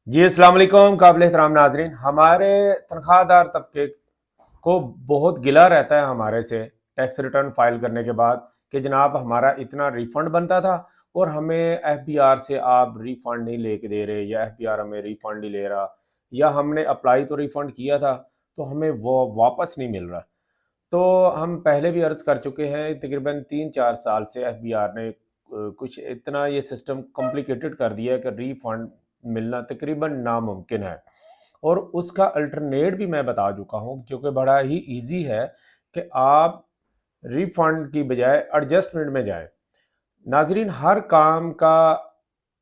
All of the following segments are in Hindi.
जी, अस्सलाम वालेकुम काबिल एहतराम नाज़रीन। हमारे तनख्वाहदार तबके को बहुत गिला रहता है हमारे से टैक्स रिटर्न फाइल करने के बाद कि जनाब हमारा इतना रिफ़ंड बनता था और हमें एफबीआर से आप रिफ़ंड नहीं लेके दे रहे या एफबीआर हमें रिफ़ंड नहीं ले रहा या हमने अप्लाई तो रिफ़ंड किया था, तो हमें वो वापस नहीं मिल रहा। तो हम पहले भी अर्ज़ कर चुके हैं तकरीबन 3-4 साल से एफबीआर ने कुछ इतना ये सिस्टम कॉम्प्लिकेटेड कर दिया है कि रिफ़ंड मिलना तकरीबन नामुमकिन है। और उसका अल्टरनेट भी मैं बता चुका हूँ जो कि बड़ा ही ईज़ी है कि आप रिफ़ंड की बजाय एडजस्टमेंट में जाएँ। नाज़रीन, हर काम का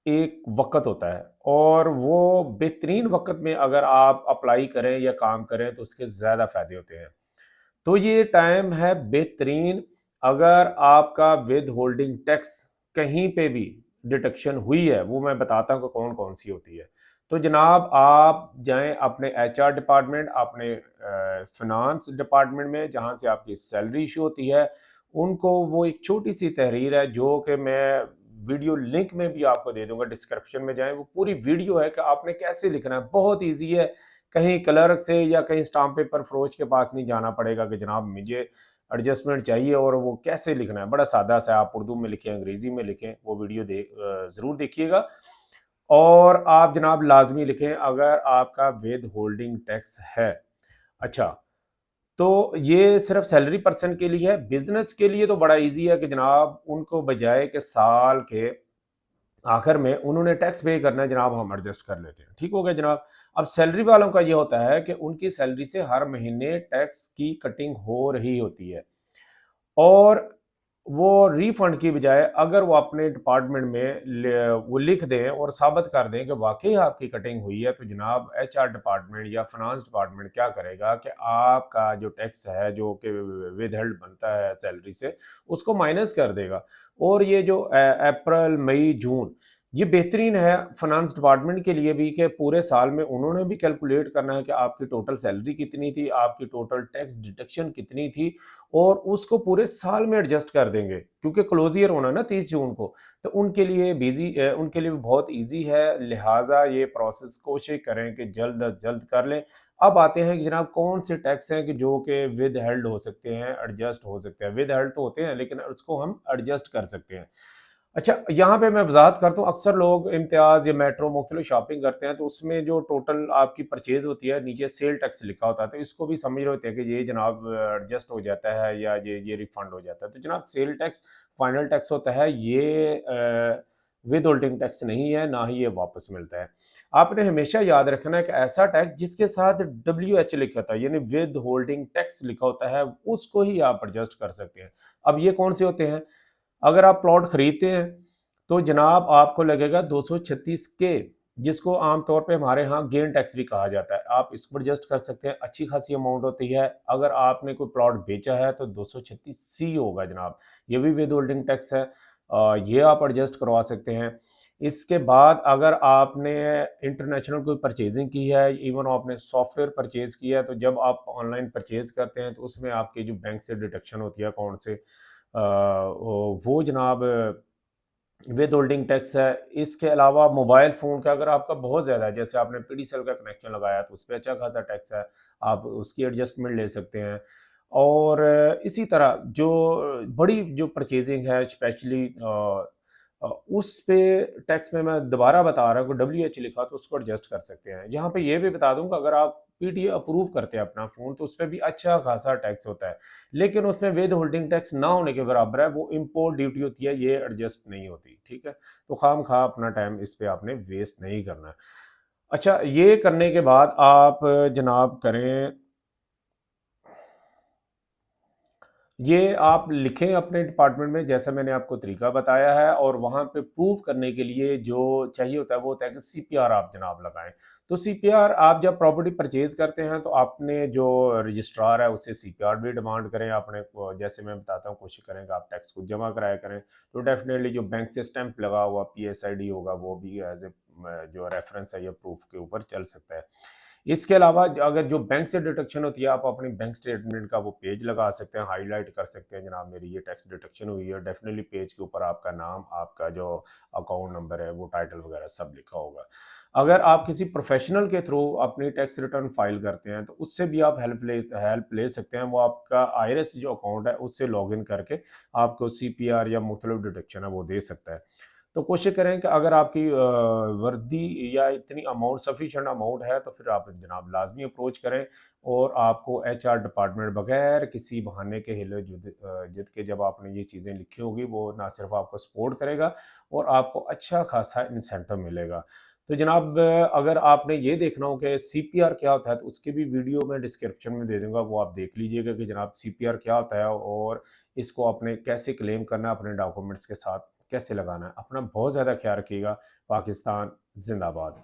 एक वक़्त होता है और वो बेहतरीन वक़्त में अगर आप अप्लाई करें या काम करें तो उसके ज़्यादा फ़ायदे होते हैं। तो ये टाइम है बेहतरीन अगर आपका विद होल्डिंग टैक्स कहीं पे भी डिडक्शन हुई है, वो मैं बताता हूँ कि कौन-कौन सी होती है। तो जनाब आप जाएँ अपने एचआर डिपार्टमेंट, अपने फ़िनांस डिपार्टमेंट में जहाँ से आपकी सैलरी इश्यू होती है, उनको वो एक छोटी-सी तहरीर है जो कि मैं वीडियो लिंक में भी आपको दे दूँगा, डिस्क्रिप्शन में जाएँ, वो पूरी वीडियो है कि आपने कैसे लिखना है, बहुत ईज़ी है। कहीं क्लर्क से या कहीं स्टाम्प पेपर फ़रोश के पास नहीं जाना पड़ेगा कि जनाब मुझे एडजस्टमेंट चाहिए और वो कैसे लिखना है। बड़ा सादा सा आप उर्दू में लिखें, अंग्रेज़ी में लिखें, वो वीडियो ज़रूर देखिएगा। और आप जनाब लाज़मी लिखें अगर आपका विद होल्डिंग टैक्स है। अच्छा, तो ये सिर्फ़ सैलरी पर्सन के लिए है, बिज़नेस के लिए तो बड़ा ईज़ी है कि जनाब उनको बजाय कि साल के आखिर में उन्होंने टैक्स पे करना है, जनाब हम एडजस्ट कर लेते हैं। ठीक हो गया जनाब। अब सैलरी वालों का ये होता है कि उनकी सैलरी से हर महीने टैक्स की कटिंग हो रही होती है और वो रिफंड की बजाय अगर वो अपने डिपार्टमेंट में वो लिख दें और साबित कर दें कि वाकई आपकी कटिंग हुई है, तो जनाब एचआर डिपार्टमेंट या फाइनेंस डिपार्टमेंट क्या करेगा कि आपका जो टैक्स है जो कि विद हेल्ड बनता है सैलरी से, उसको माइनस कर देगा। और ये जो अप्रैल मई जून, ये बेहतरीन है फाइनेंस डिपार्टमेंट के लिए भी कि पूरे साल में उन्होंने भी कैलकुलेट करना है कि आपकी टोटल सैलरी कितनी थी, आपकी टोटल टैक्स डिडक्शन कितनी थी और उसको पूरे साल में एडजस्ट कर देंगे क्योंकि क्लोज ईयर होना है ना 30 जून को। तो उनके लिए भी बहुत ईजी है, लिहाजा ये प्रोसेस कोशिश करें कि जल्द अज जल्द कर लें। अब आते हैं कि जनाब कौन से टैक्स हैं कि जो कि विद हेल्ड हो सकते हैं, एडजस्ट हो सकते हैं। विद हेल्ड तो होते हैं लेकिन उसको हम एडजस्ट कर सकते हैं। अच्छा, यहाँ पे मैं वज़ाहत करता हूँ, अक्सर लोग इम्तियाज़ या मेट्रो मुख्तलिफ शॉपिंग करते हैं, तो उसमें जो टोटल आपकी परचेज़ होती है, नीचे सेल टैक्स लिखा होता है, तो इसको भी समझ रहे होते हैं कि ये जनाब एडजस्ट हो जाता है या ये रिफ़ंड हो जाता है। तो जनाब सेल टैक्स फाइनल टैक्स होता है, ये विद होल्डिंग टैक्स नहीं है, ना ही ये वापस मिलता है। आपने हमेशा याद रखना है कि ऐसा टैक्स जिसके साथ डब्ल्यूएच लिखा होता है, यानी विद होल्डिंग टैक्स लिखा होता है, उसको ही आप एडजस्ट कर सकते हैं। अब ये कौन से होते हैं? अगर आप प्लॉट खरीदते हैं तो जनाब आपको लगेगा 236 के, जिसको आमतौर पे हमारे यहाँ गेन टैक्स भी कहा जाता है। आप इसको एडजस्ट कर सकते हैं, अच्छी खासी अमाउंट होती है। अगर आपने कोई प्लॉट बेचा है तो 236 सी होगा जनाब, ये भी विद होल्डिंग टैक्स है। ये आप एडजस्ट करवा सकते हैं। इसके बाद अगर आपने इंटरनेशनल कोई परचेजिंग की है, इवन आपने सॉफ्टवेयर परचेज किया है, तो जब आप ऑनलाइन परचेज करते हैं तो उसमें आपकी जो बैंक से डिडक्शन होती है अकाउंट से, वो जनाब विद होल्डिंग टैक्स है। इसके अलावा मोबाइल फ़ोन का अगर आपका बहुत ज़्यादा है, जैसे आपने पीडीसेल का कनेक्शन लगाया तो उस पे अच्छा खासा टैक्स है, आप उसकी एडजस्टमेंट ले सकते हैं। और इसी तरह जो बड़ी जो परचेजिंग है स्पेशली उस पे टैक्स में मैं दोबारा बता रहा हूँ कि डब्ल्यूएच लिखा तो उसको एडजस्ट कर सकते हैं। यहाँ पे ये भी बता दूँ कि अगर आप पीटीए अप्रूव करते हैं अपना फ़ोन तो उस पे भी अच्छा खासा टैक्स होता है। लेकिन उसमें विद होल्डिंग टैक्स ना होने के बराबर है, वो इम्पोर्ट ड्यूटी होती है, ये एडजस्ट नहीं होती, ठीक है? तो खामखा अपना टाइम इस पे आपने वेस्ट नहीं करना है। अच्छा, ये करने के बाद आप जनाब करें, ये आप लिखें अपने डिपार्टमेंट में जैसा मैंने आपको तरीका बताया है और वहाँ पे प्रूव करने के लिए जो चाहिए होता है वो होता है कि सीपीआर आप जनाब लगाएँ। तो सीपीआर आप जब प्रॉपर्टी परचेज़ करते हैं तो आपने जो रजिस्ट्रार है उससे सीपीआर भी डिमांड करें अपने को, जैसे मैं बताता हूँ कोशिश करें कि आप टैक्स को जमा कराया करें। तो डेफ़िनेटली जो बैंक से स्टैंप लगा हुआ पीएसआईडी होगा वो भी एज़ ए जो रेफरेंस है या प्रूफ के ऊपर चल सकता है। इसके अलावा अगर जो बैंक से डिडक्शन होती है, आप अपनी बैंक स्टेटमेंट का वो पेज लगा सकते हैं, हाईलाइट कर सकते हैं, जनाब मेरी ये टैक्स डिडक्शन हुई है। डेफिनेटली पेज के ऊपर आपका नाम, आपका जो अकाउंट नंबर है, वो टाइटल वगैरह सब लिखा होगा। अगर आप किसी प्रोफेशनल के थ्रू अपनी टैक्स रिटर्न फाइल करते हैं तो उससे भी आप हेल्प ले सकते हैं। वो आपका आईआरएस जो अकाउंट है उससे लॉगिन करके आपको सीपीआर या मुख्तलिफ डिडक्शन है वो दे सकता है। तो कोशिश करें कि अगर आपकी वर्दी या इतनी अमाउंट सफिशिएंट अमाउंट है तो फिर आप जनाब लाजमी अप्रोच करें, और आपको एचआर डिपार्टमेंट बगैर किसी बहाने के हिले जिद के जब आपने ये चीज़ें लिखी होगी वो ना सिर्फ आपको सपोर्ट करेगा और आपको अच्छा खासा इंसेंटिव मिलेगा। तो जनाब अगर आपने ये देखना हो कि सीपीआर क्या होता है तो उसकी भी वीडियो मैं डिस्क्रिप्शन में दे दूंगा, वो आप देख लीजिएगा कि जनाब सीपीआर क्या होता है और इसको आपने कैसे क्लेम करना है, अपने डॉक्यूमेंट्स के साथ कैसे लगाना है। अपना बहुत ज़्यादा ख्याल रखिएगा। पाकिस्तान जिंदाबाद।